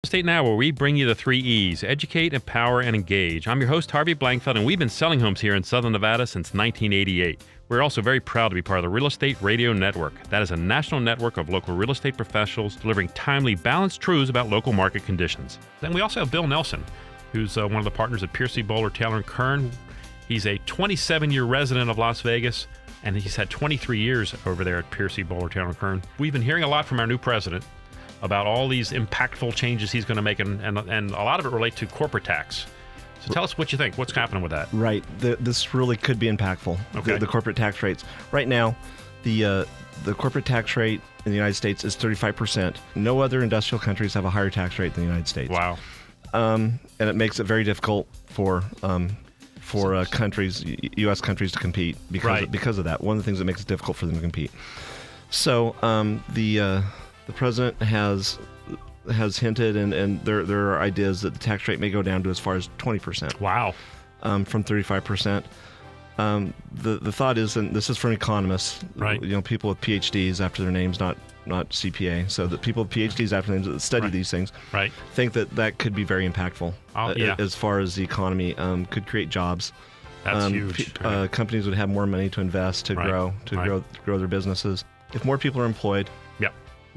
Estate Now, where we bring you the 3 E's: educate, empower, and engage. I'm your host, Harvey Blankfeld, and we've been selling homes here in Southern Nevada since 1988. We're also very proud to be part of the Real Estate Radio Network. That is a national network of local real estate professionals delivering timely, balanced truths about local market conditions. Then we also have Bill Nelson, who's one of the partners at Piercy Bowler Taylor Kern. He's a 27-year resident of Las Vegas, and he's had 23 years over there at Piercy Bowler Taylor Kern. We've been hearing a lot from our new president about all these impactful changes he's going to make, and a lot of it relate to corporate tax. So tell us what you think. What's happening with that? Right. This really could be impactful. Okay. The corporate tax rates. Right now, the corporate tax rate in the United States is 35%. No other industrial countries have a higher tax rate than the United States. Wow. And it makes it very difficult for countries, U.S. countries, to compete because of that. One of the things that makes it difficult for them to compete. So the president has hinted, and there are ideas that the tax rate may go down to as far as 20%. Wow. From 35%. The thought is, and this is from economists, right? You know, people with PhDs after their names, not CPA. So that people with PhDs after their names that study these things, think that could be very impactful. As far as the economy, could create jobs. That's huge. Companies would have more money to invest, to grow their businesses. If more people are employed,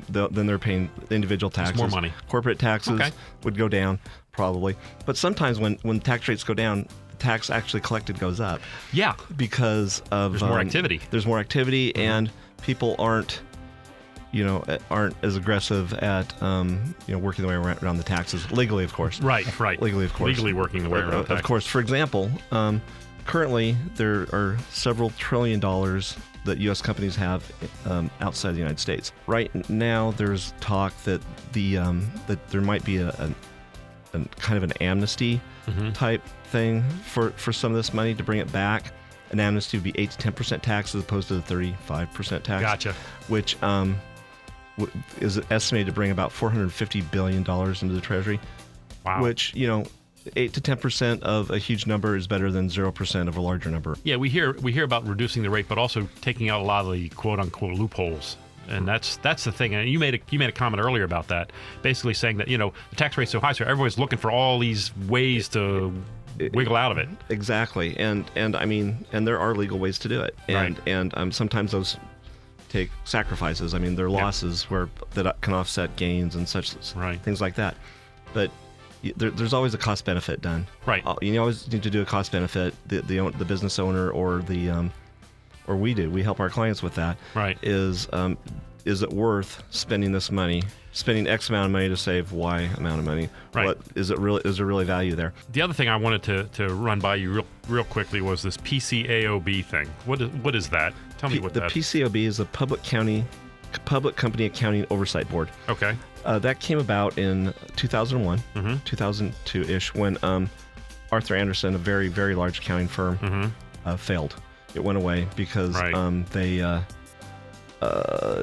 then they're paying individual taxes. More money. Corporate taxes would go down, probably. But sometimes when tax rates go down, the tax actually collected goes up. Yeah. Because of there's more activity. There's more activity, and people aren't as aggressive at working their way around the taxes legally, of course. Right. Legally, of course. Legally working the way around taxes. Of course. For example, currently there are several $1 trillion that U.S. companies have outside the United States. Right now, there's talk that that there might be a kind of an amnesty type thing for some of this money to bring it back. An amnesty would be 8 to 10% tax as opposed to the 35% tax. Gotcha. Which is estimated to bring about $450 billion into the Treasury. Wow. Which, 8 to 10% of a huge number is better than 0% of a larger number. Yeah, we hear about reducing the rate, but also taking out a lot of the quote unquote loopholes. And that's the thing. And you made a comment earlier about that, basically saying that the tax rate's so high, so everybody's looking for all these ways to wiggle out of it. Exactly. And I mean, and there are legal ways to do it. And sometimes those take sacrifices. I mean, there are losses that can offset gains and such things like that. But there's always a cost benefit done. Right. You always need to do a cost benefit. The business owner or we help our clients with that. Right. Is it worth spending this money, spending X amount of money to save Y amount of money? Right. Is there really value there? The other thing I wanted to run by you real quickly was this PCAOB thing. What is that? Tell me what that is. The PCAOB is a Public Company Accounting Oversight Board. Okay. That came about in 2001, 2002-ish, when Arthur Andersen, a very, very large accounting firm, failed. It went away because they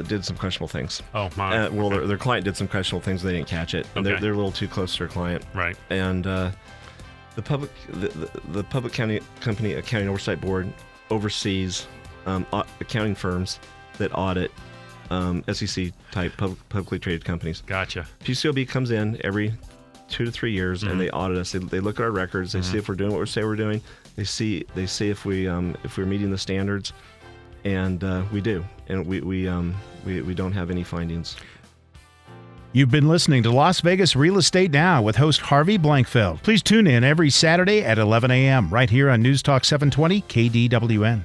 did some questionable things. Oh, my. Well, their client did some questionable things. They didn't catch it. And they're a little too close to their client. Right. And the Public Company Accounting Oversight Board oversees accounting firms that audit SEC-type publicly traded companies. Gotcha. PCAOB comes in every 2 to 3 years, and they audit us. They look at our records. They see if we're doing what we say we're doing. They see if we're meeting the standards, and we do. And we don't have any findings. You've been listening to Las Vegas Real Estate Now with host Harvey Blankfeld. Please tune in every Saturday at 11 a.m. right here on News Talk 720 KDWN.